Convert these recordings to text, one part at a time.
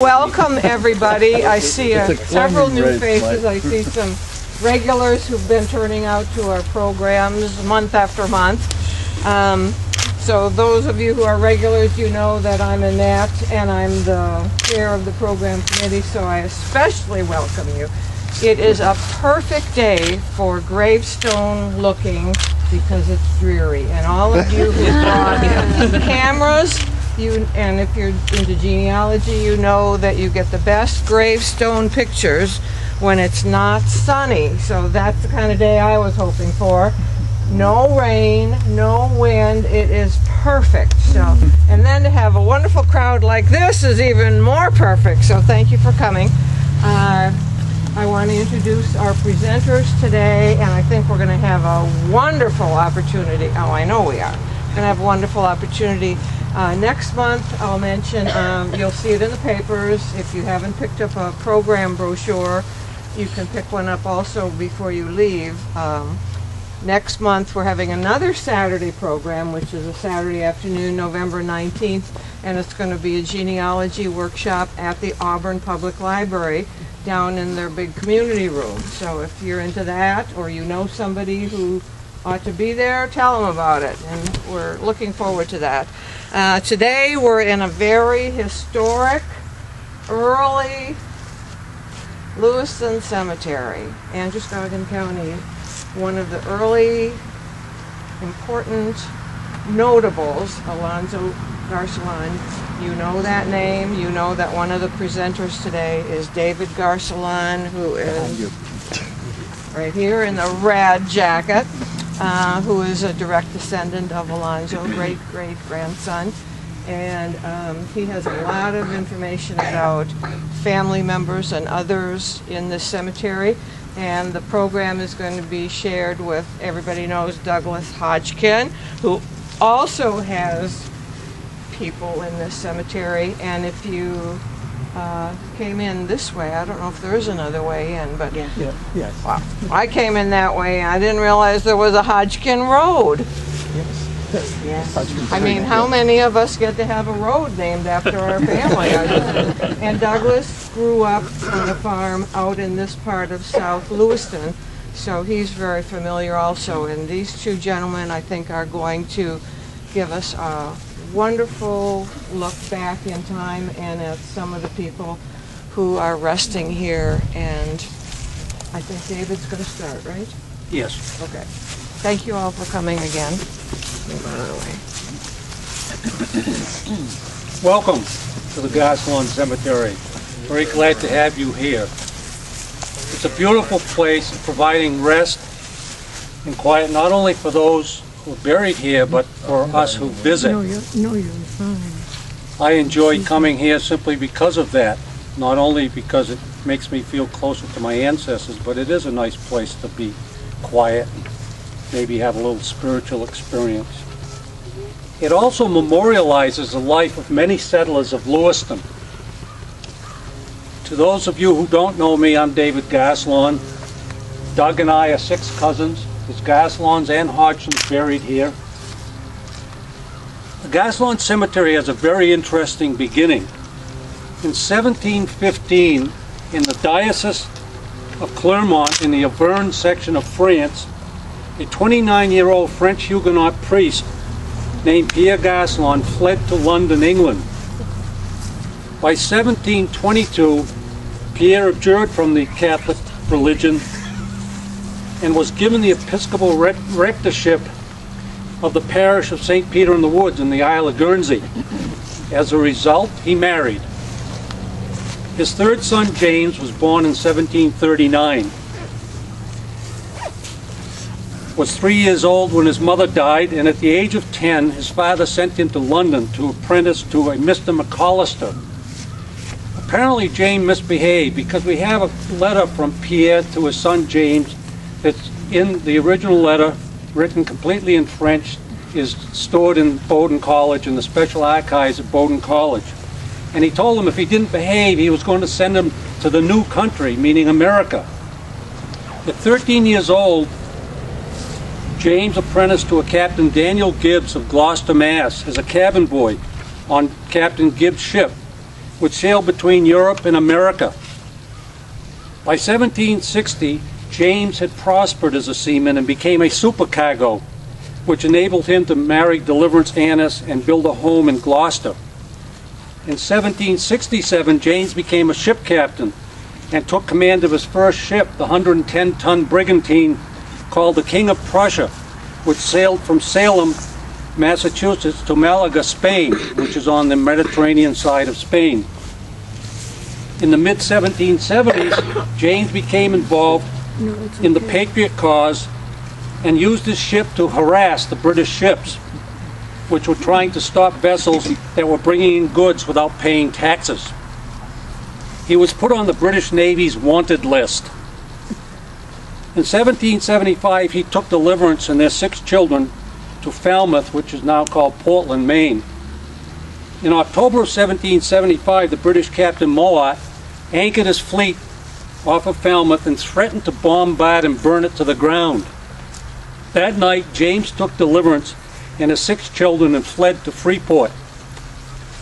Welcome everybody. I see several new faces. I see some regulars who've been turning out to our programs month after month. So those of you who are regulars, you know that I'm Annette and I'm the chair of the program committee, so I especially welcome you. It is a perfect day for gravestone looking because it's dreary, and all of you who brought cameras, and if you're into genealogy, you know that you get the best gravestone pictures when it's not sunny. So that's the kind of day I was hoping for. No rain, no wind, it is perfect. So, and then to have a wonderful crowd like this is even more perfect. So thank you for coming. I want to introduce our presenters today, and I think we're going to have a wonderful opportunity. Oh, I know we are. We're going to have a wonderful opportunity. Next month, I'll mention, you'll see it in the papers. If you haven't picked up a program brochure, you can pick one up also before you leave. Next month, we're having another Saturday program, which is a Saturday afternoon, November 19th, and it's going to be a genealogy workshop at the Auburn Public Library down in their big community room. So if you're into that, or you know somebody who ought to be there, tell them about it, and we're looking forward to that. Today we're in a very historic, early Lewiton Cemetery, Androscoggin County, one of the early important notables, Alonzo Garcelon. You know that name. You know that one of the presenters today is David Garcelon, who is right here in the red jacket. Who is a direct descendant of Alonzo, great-great-grandson. And he has a lot of information about family members and others in this cemetery. And the program is going to be shared with, everybody knows, Douglas Hodgkin, who also has people in this cemetery. And if you came in this way, I don't know if there is another way in, but yes. Wow. I came in that way and I didn't realize there was a Hodgkin Road. Yes. I mean, how many of us get to have a road named after our family? And Douglas grew up on a farm out in this part of South Lewiston, so he's very familiar also. And these two gentlemen, I think, are going to give us a wonderful look back in time and at some of the people who are resting here. And I think David's going to start, right? Yes. Okay. Thank you all for coming again. Welcome to the Garcelon Cemetery. Very glad to have you here. It's a beautiful place providing rest and quiet not only for those who are buried here, but for us who visit. No, you're fine. I enjoy coming here simply because of that. Not only because it makes me feel closer to my ancestors, but it is a nice place to be quiet and maybe have a little spiritual experience. It also memorializes the life of many settlers of Lewiston. To those of you who don't know me, I'm David Garcelon. Doug and I are 6 cousins. There's Garcelons and Hodgsons buried here. The Garcelon Cemetery has a very interesting beginning. In 1715, in the Diocese of Clermont in the Auvergne section of France, a 29-year-old French Huguenot priest named Pierre Garcelon fled to London, England. By 1722, Pierre abjured from the Catholic religion and was given the episcopal rectorship of the parish of St. Peter in the Woods in the Isle of Guernsey. As a result, he married. His third son, James, was born in 1739. Was 3 years old when his mother died, and at the age of 10, his father sent him to London to apprentice to a Mr. McAllister. Apparently, James misbehaved because we have a letter from Pierre to his son James that's in the original letter, written completely in French, is stored in Bowdoin College, in the special archives at Bowdoin College. And he told him if he didn't behave, he was going to send him to the new country, meaning America. At 13 years old, James apprenticed to a Captain Daniel Gibbs of Gloucester, Mass. as a cabin boy on Captain Gibbs' ship. which sailed between Europe and America. By 1760, James had prospered as a seaman and became a supercargo, which enabled him to marry Deliverance Annis and build a home in Gloucester. In 1767, James became a ship captain and took command of his first ship, the 110-ton brigantine called the King of Prussia, which sailed from Salem, Massachusetts to Malaga, Spain, which is on the Mediterranean side of Spain. In the mid-1770s, James became involved in the Patriot cause and used his ship to harass the British ships, which were trying to stop vessels that were bringing in goods without paying taxes. He was put on the British Navy's wanted list. In 1775, he took Deliverance and their 6 children to Falmouth, which is now called Portland, Maine. In October of 1775, the British Captain Mowat anchored his fleet off of Falmouth and threatened to bombard and burn it to the ground. That night, James took Deliverance and his 6 children and fled to Freeport.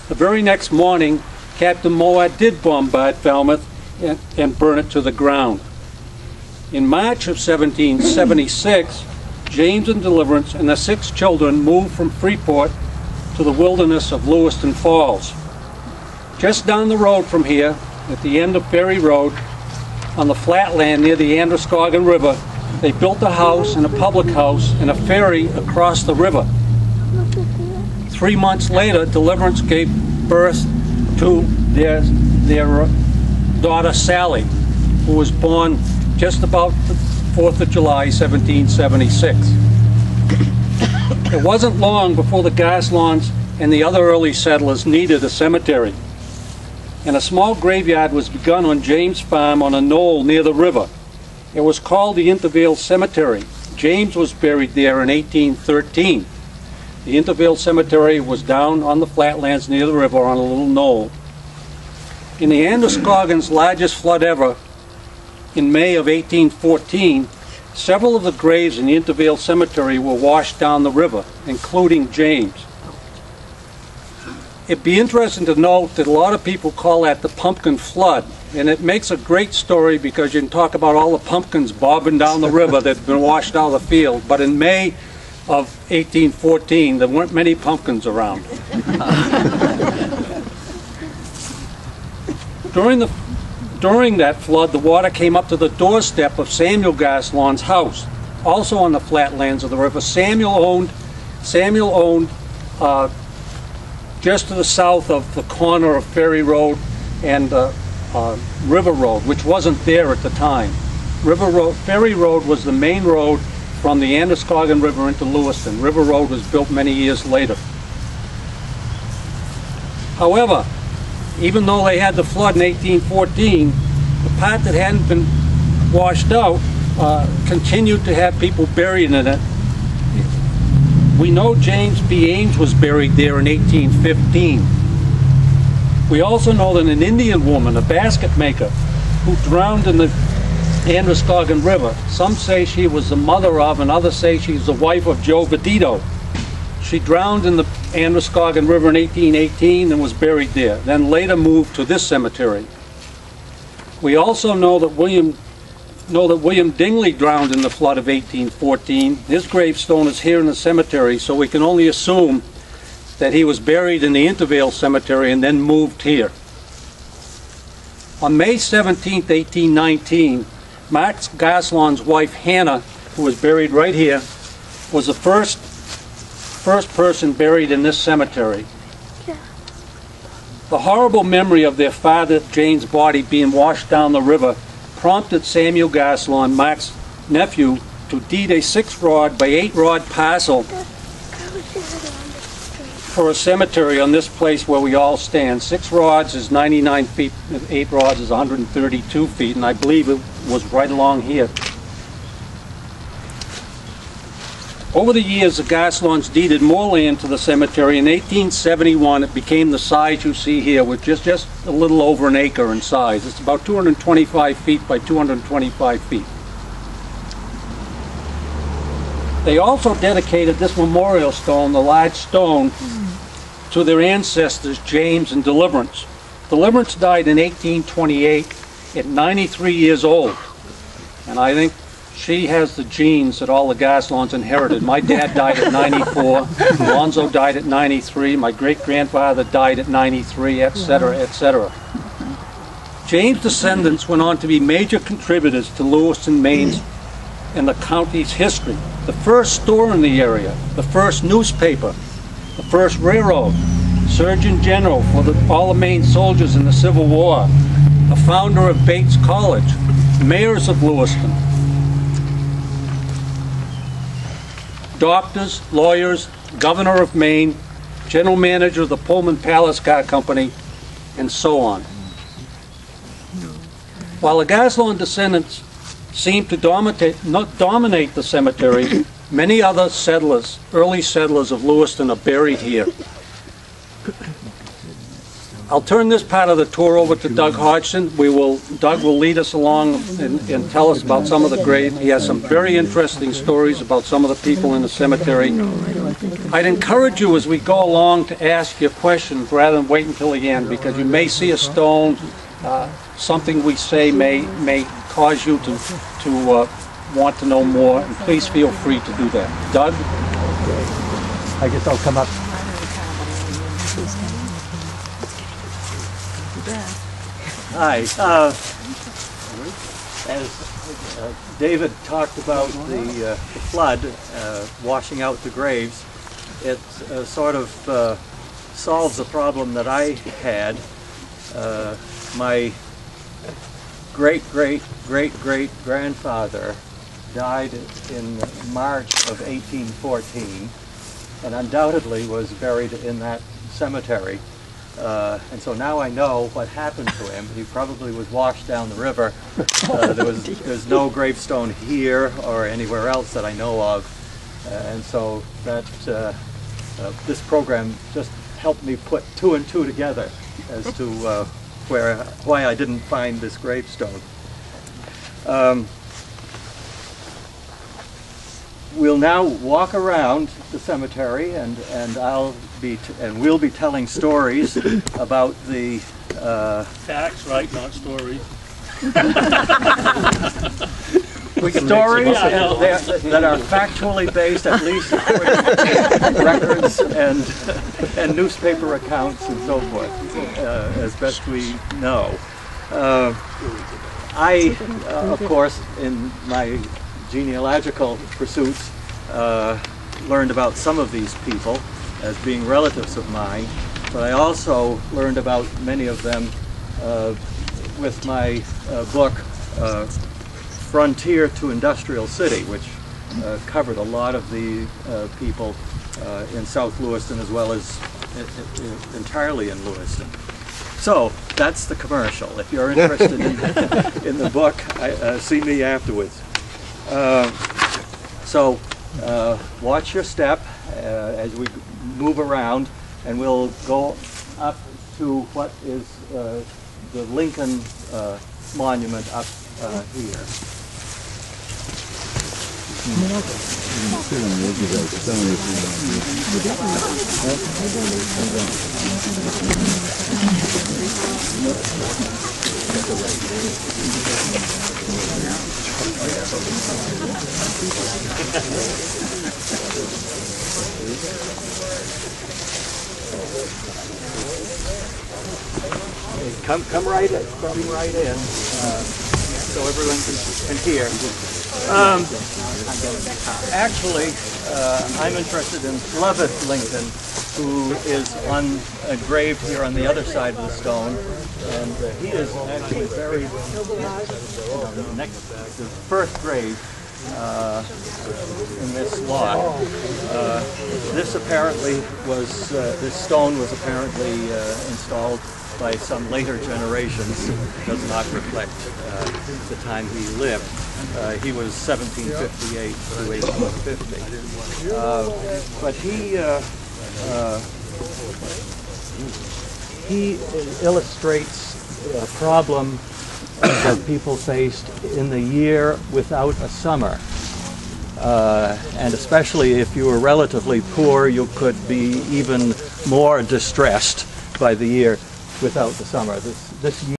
The very next morning, Captain Mowat did bombard Falmouth and burn it to the ground. In March of 1776, James and Deliverance and their 6 children moved from Freeport to the wilderness of Lewiston Falls. Just down the road from here, at the end of Ferry Road, on the flat land near the Androscoggin River, they built a house and a public house and a ferry across the river. 3 months later, Deliverance gave birth to their daughter Sally, who was born just about the 4th of July, 1776. It wasn't long before the Garcelons and the other early settlers needed a cemetery, and a small graveyard was begun on James' farm on a knoll near the river. It was called the Intervale Cemetery. James was buried there in 1813. The Intervale Cemetery was down on the flatlands near the river on a little knoll. In the Androscoggin's largest flood ever, in May of 1814, several of the graves in the Intervale Cemetery were washed down the river, including James. It'd be interesting to note that a lot of people call that the pumpkin flood, and it makes a great story because you can talk about all the pumpkins bobbing down the river that have been washed out of the field. But in May of 1814, there weren't many pumpkins around. During that flood, the water came up to the doorstep of Samuel Garcelon's house, also on the flatlands of the river. Samuel owned just to the south of the corner of Ferry Road and River Road, which wasn't there at the time. Ferry Road was the main road from the Androscoggin River into Lewiston. River Road was built many years later. However, even though they had the flood in 1814, the part that hadn't been washed out continued to have people buried in it. We know James B. Ames was buried there in 1815. We also know that an Indian woman, a basket maker, who drowned in the Androscoggin River. Some say she was the mother of, and others say she's the wife of Joe Vedito. She drowned in the Androscoggin River in 1818 and was buried there, then later moved to this cemetery. We also know that William Dingley drowned in the flood of 1814. His gravestone is here in the cemetery, so we can only assume that he was buried in the Intervale Cemetery and then moved here. On May 17, 1819, Mark Garcelon's wife Hannah, who was buried right here, was the first person buried in this cemetery. The horrible memory of their father Jane's body being washed down the river prompted Samuel Garcelon, Mark's nephew, to deed a 6-rod by 8-rod parcel for a cemetery on this place where we all stand. 6 rods is 99 feet, 8 rods is 132 feet, and I believe it was right along here. Over the years, the Garcelons deeded more land to the cemetery. In 1871, it became the size you see here, with just a little over an acre in size. It's about 225 feet by 225 feet. They also dedicated this memorial stone, the large stone, to their ancestors, James and Deliverance. Deliverance died in 1828 at 93 years old. And I think she has the genes that all the Garcelons inherited. My dad died at 94, Alonzo died at 93, my great-grandfather died at 93, etc., etc. James' descendants went on to be major contributors to Lewiston, Maine's and the county's history. The first store in the area, the first newspaper, the first railroad, Surgeon General for all the Maine soldiers in the Civil War, the founder of Bates College, mayors of Lewiston, doctors, lawyers, governor of Maine, general manager of the Pullman Palace Car Company, and so on. While the Garcelon descendants seem to dominate the cemetery, many other settlers, early settlers of Lewiston, are buried here. I'll turn this part of the tour over to Doug Hodgson. Doug will lead us along and tell us about some of the graves. He has some very interesting stories about some of the people in the cemetery. I'd encourage you as we go along to ask your questions rather than wait until the end, because you may see a stone, something we say may cause you to want to know more, and please feel free to do that. Doug? I guess I'll come up. Hi. As David talked about the flood washing out the graves, it sort of solves a problem that I had. My great-great-great-great-grandfather died in March of 1814 and undoubtedly was buried in that cemetery. And so now I know what happened to him. He probably was washed down the river. There's no gravestone here or anywhere else that I know of. And so that this program just helped me put two and two together as to why I didn't find this gravestone. We'll now walk around the cemetery, and we'll be telling stories about the Facts, right, not stories. stories that are factually based, at least according to records and newspaper accounts and so forth, as best we know. I, of course, in my genealogical pursuits, learned about some of these people as being relatives of mine, but I also learned about many of them with my book, Frontier to Industrial City, which covered a lot of the people in South Lewiston as well as entirely in Lewiston. So that's the commercial. If you're interested in the book, see me afterwards. So watch your step as we move around, and we'll go up to what is the Lincoln Monument up here. Come right in, so everyone can hear. Actually, I'm interested in Lewiton Lincoln, who is engraved here on the other side of the stone, and he is actually buried next to the first grave in this lot. This apparently was, this stone was apparently installed by some later generations. It does not reflect the time he lived. He was 1758 to 1850. But he illustrates a problem that people faced in the year without a summer. And especially if you were relatively poor, you could be even more distressed by the year without the summer. This